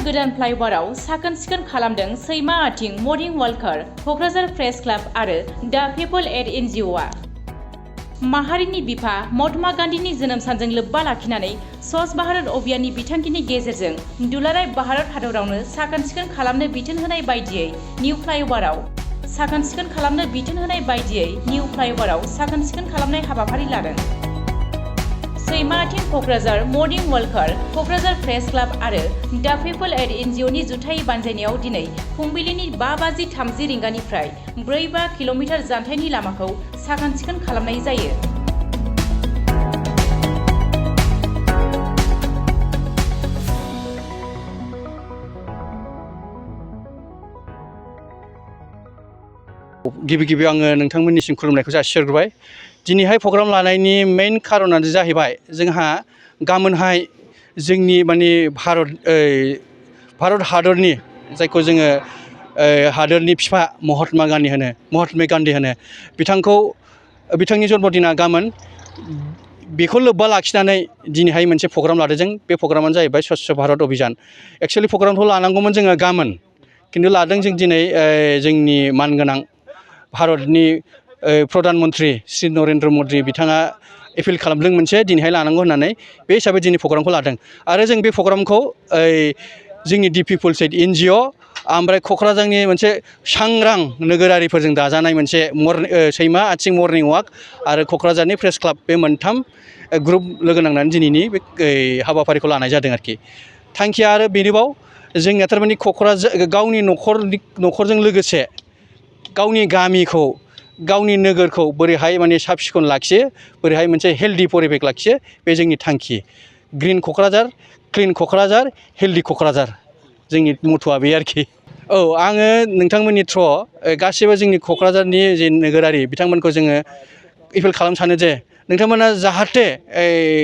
गोदान फ्लाइओभाराव साखोन सिखोन खालामदों सैमा आथिं मर्निं वाकार, क'क्राझार प्रेस क्लाब आरो दा पिपल एड NGOआ। माहारिनि बिफा महात्मा गान्धीनि जोनोम सानजों लोब्बा लाखिनानै स्वच्छ भारत अभियाननि बिथांखिनि गेजेरजों दुलाराय भारत हादरावनो साखोन सिखोन खालामनो बिथोन होनाय बायदियै निउ फ्लाइओभाराव साखोन सिखोन खालामनाय हाबाफारि लादों। सैमा आथिं क'क्राझार मर्निं वाकार, क'क्राझार प्रेस क्लाब आरो दा पिपल एड NGOनि जुथाइ बानजायनायाव दिनै फुंबिलिनि 5:30 रिंगानिफ्राय 4-5 किल'मिटार जानथाइनि लामाखौ साखोन सिखोन खालामनाय जायो। गिबि आङो नोंथांमोननिसिम खुलुमनायखौ जासिहरबाय। दिनैहाय प्रग्राम लानायनि मेइन खारनानो जाहैबाय जोंहा गाबोनहाय जोंनि माने भारत हादरनि जायखौ जोङो हादरनि बिफा महात्मा गान्धी होनो बिथांनि जन्मदिना गाबोन। बेखौ लोब्बा लाखिनानै दिनैहाय मोनसे प्रग्राम लादों जों। बे प्रग्रामानो जाहैबाय स्वच्छ भारत अभियान। एक्सुवेलि प्रग्रामखौ लानांगौमोन जोङो गाबोन, खिन्थु लादों जों दिनै। जोंनि मानगोनां भारतनि प्रधान मन्त्रि श्री नरेन्द्र मदि बिथाङा एपिल खालामदों मोनसे दिनैहाय लानांगौ होननानै। बे हिसाबै दिनै प्रग्रामखौ लादों। आरो जों बे प्रग्रामखौ जोंनि दा पिपल्स एड NGO ओमफ्राय क'क्राझारनि मोनसे सांग्रां नोगोरारिफोरजों दाजानाय मोनसे सैमा आथिं मर्निं वाक आरो क'क्राझारनि प्रेस क्लाब, बे मोनथाम ग्रुप लोगो नांनानै दिनैनि बे हाबाफारिखौ लानाय जादों आरोखि। थांखिया आरो बेनोबाव जोंनिया थारमाने क'क्राझार गावनि न'खरजों लोगोसे गावनि गामिखौ, गावनि नोगोरखौ बोरैहाय माने साब सिखोन लाखियो, बोरैहाय मोनसे हेल्दी परिबेक लाखियो, बे जोंनि थांखि। Green Kokrajhar, clean Kokrajhar, healthy Kokrajhar, जोंनि मथ'आ बे आरोखि। औ, आङो नोंथांमोननि गासिबो जोंनि क'क्राझारनि जे नोगोरारि बिथांमोनखौ जोङो एपिल खालामनो सानो जे नोंथांमोना जाहाथे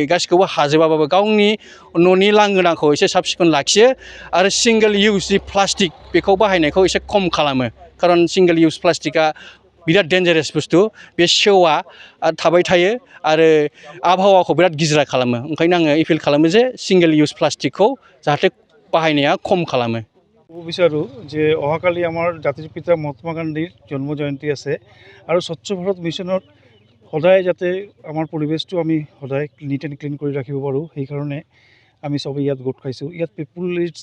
गासिखौबो हाजोबाबाबो गावनि न'नि लांगोनाखौ एसे साब सिखोन लाखियो आरो सिंगोल इउज जि प्लास्टिक बेखौ बाहायनायखौ एसे खम खालामो। खारन सिंगोल इउज प्लास्टिकआ बिराद डेन्जारेस बुस्थु। बे सेवा थाबाय थायो आरो आबहावाखौ बिराद गिज्रा खालामो। ओंखायनो आङो एपिल खालामो जे सिंगोल इउज प्लास्टिकखौ जाहाथे बाहायनाया खम खालामो। বিচাৰোঁ যে অহাকালি আমাৰ জাতিৰ পিতা মহাত্মা গান্ধীৰ জন্ম জয়ন্তী আছে আৰু স্বচ্ছ ভাৰত মিছনত সদায় যাতে আমাৰ পৰিৱেশটো আমি সদায় নিট এণ্ড ক্লিন কৰি ৰাখিব পাৰোঁ, সেইকাৰণে আমি চবেই ইয়াত গোট খাইছোঁ। ইয়াত পিপুল লিডছ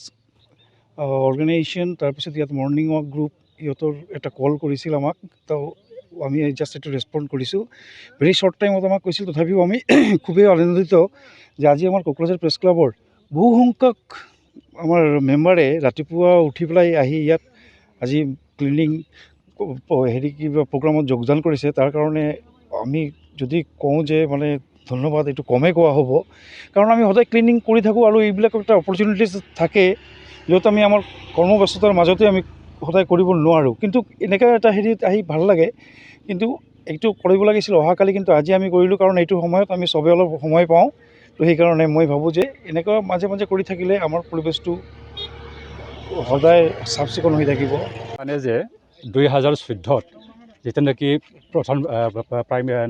অৰ্গেনাইজেশ্যন, তাৰপিছত ইয়াত মৰ্ণিং ৱাক গ্ৰুপ, ইহঁতৰ এটা কল কৰিছিল আমাক, তো আমি জাষ্ট এইটো ৰেছপণ্ড কৰিছোঁ। ভেৰি শ্বৰ্ট টাইমত আমাক কৈছিল, তথাপিও আমি খুবেই আনন্দিত যে আজি আমাৰ কোকৰাঝাৰ প্ৰেছ ক্লাবৰ বহু সংখ্যক আমাৰ মেম্বাৰে ৰাতিপুৱা উঠি পেলাই আহি ইয়াত আজি ক্লিনিং কিবা প্ৰগ্ৰামত যোগদান কৰিছে। তাৰ কাৰণে আমি যদি কওঁ যে মানে ধন্যবাদ, এইটো কমেই কোৱা হ'ব, কাৰণ আমি সদায় ক্লিনিং কৰি থাকোঁ আৰু এইবিলাক একটা অপৰচুনিটিজ থাকে য'ত আমি আমাৰ কৰ্মব্যস্ততাৰ মাজতে আমি সদায় কৰিব নোৱাৰোঁ। কিন্তু এনেকুৱা এটা হেৰিত আহি ভাল লাগে। কিন্তু এইটো কৰিব লাগিছিল অহাকালি, কিন্তু আজি আমি কৰিলোঁ, কাৰণ এইটো সময়ত আমি চবেই অলপ সময় পাওঁ। তো সেইকাৰণে মই ভাবোঁ যে এনেকুৱা মাজে মাজে কৰি থাকিলে আমাৰ পৰিৱেশটো সদায় চাফ চিকুণ হৈ থাকিব। মানে যে 2014 যেতিয়া নেকি প্ৰথম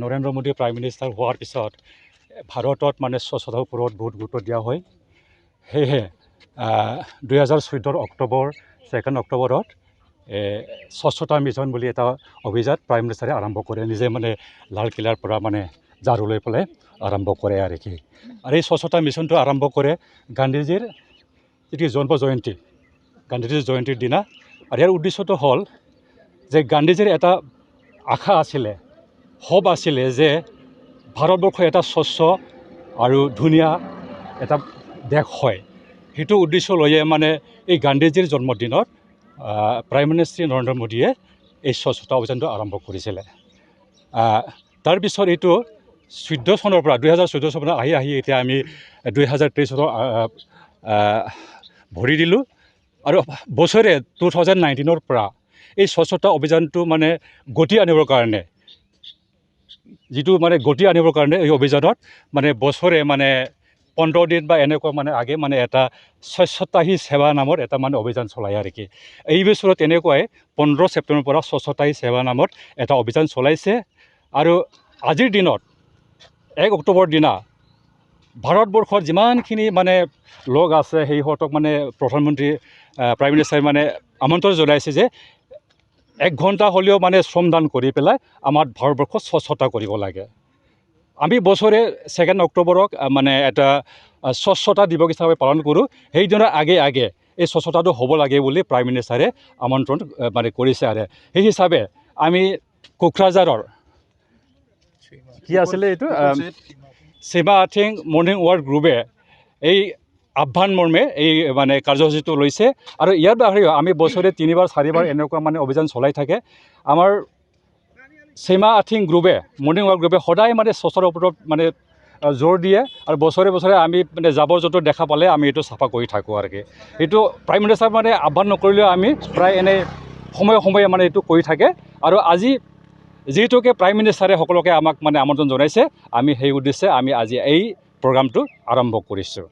নৰেন্দ্ৰ মোদী প্ৰাইম মিনিষ্টাৰ হোৱাৰ পিছত ভাৰতত মানে স্বচ্ছতাৰ ওপৰত বহুত গুৰুত্ব দিয়া হয়। সেয়েহে 2014 2 অক্টোবৰত স্বচ্ছতা মিছন বুলি এটা অভিযান প্ৰাইম মিনিষ্টাৰে আৰম্ভ কৰে। নিজে মানে লালকিল্লাৰ পৰা মানে ঝাৰু লৈ পেলাই আৰম্ভ কৰে আৰু কি। আৰু এই স্বচ্ছতা মিছনটো আৰম্ভ কৰে গান্ধীজীৰ যিটো গান্ধীজীৰ জয়ন্তীৰ দিনা। আৰু ইয়াৰ উদ্দেশ্যটো হ'ল যে গান্ধীজীৰ এটা আশা আছিলে, হব আছিলে যে ভাৰতবৰ্ষ এটা স্বচ্ছ আৰু ধুনীয়া এটা দেশ হয়। সেইটো উদ্দেশ্য লৈয়ে মানে এই গান্ধীজীৰ জন্মদিনত প্ৰাইম মিনিষ্টাৰ নৰেন্দ্ৰ মোদীয়ে এই স্বচ্ছতা অভিযানটো আৰম্ভ কৰিছিলে। তাৰপিছত এইটো 2014 চনৰ পৰা 2014 চনৰ আহি এতিয়া আমি 2023 চনৰ ভৰি দিলোঁ। আৰু বছৰে 2019 পৰা এই স্বচ্ছতা অভিযানটো মানে গতি আনিবৰ কাৰণে এই অভিযানত মানে বছৰে মানে 15 দিন বা এনেকুৱা মানে আগে মানে এটা স্বচ্ছতা হি সেৱা নামৰ এটা মানে অভিযান চলায় আৰু কি। এই বছৰত তেনেকুৱাই 15 ছেপ্টেম্বৰৰ পৰা স্বচ্ছতা হি সেৱা নামত এটা অভিযান চলাইছে। আৰু আজিৰ দিনত 1 অক্টোবৰ দিনা ভাৰতবৰ্ষৰ যিমানখিনি মানে লোক আছে সিহঁতক মানে প্ৰধানমন্ত্ৰী প্ৰাইম মিনিষ্টাৰে মানে আমন্ত্ৰণ জনাইছে যে 1 ঘণ্টা হ'লেও মানে শ্ৰমদান কৰি পেলাই আমাৰ ভাৰতবৰ্ষত স্বচ্ছতা কৰিব লাগে। আমি বছৰে 2 অক্টোবৰক মানে এটা স্বচ্ছতা দিৱস হিচাপে পালন কৰোঁ। সেইদিনৰ আগে আগে এই স্বচ্ছতাটো হ'ব লাগে বুলি প্ৰাইম মিনিষ্টাৰে আমন্ত্ৰণ মানে কৰিছে। আৰু সেই হিচাপে আমি কোকৰাঝাৰৰ কি আছিলে এইটো সীমা আৰ্থিং মৰ্ণিং ৱাক গ্ৰুপে এই আহ্বান মৰ্মে এই মানে কাৰ্যসূচীটো লৈছে। আৰু ইয়াৰ বাহিৰেও আমি বছৰে 3বাৰ 4বাৰ এনেকুৱা মানে অভিযান চলাই থাকে। আমাৰ সীমা আৰ্থিং গ্ৰুপে মৰ্ণিং ৱাক গ্ৰুপে সদায় মানে স্বচ্ছতাৰ ওপৰত মানে জোৰ দিয়ে। আৰু বছৰে বছৰে আমি মানে জাবৰ জোঁথৰ দেখা পালে আমি এইটো চাফা কৰি থাকোঁ। আৰু কি এইটো প্ৰাইম মিনিষ্টাৰ মানে আহ্বান নকৰিলেও আমি প্ৰায় এনেই সময়ে সময়ে মানে এইটো কৰি থাকে। আৰু আজি যিহেতুকে প্ৰাইম মিনিষ্টাৰে সকলোকে আমাক মানে আমন্ত্ৰণ জনাইছে, আমি সেই উদ্দেশ্যে আমি আজি এই প্ৰগ্ৰামটো আৰম্ভ কৰিছোঁ।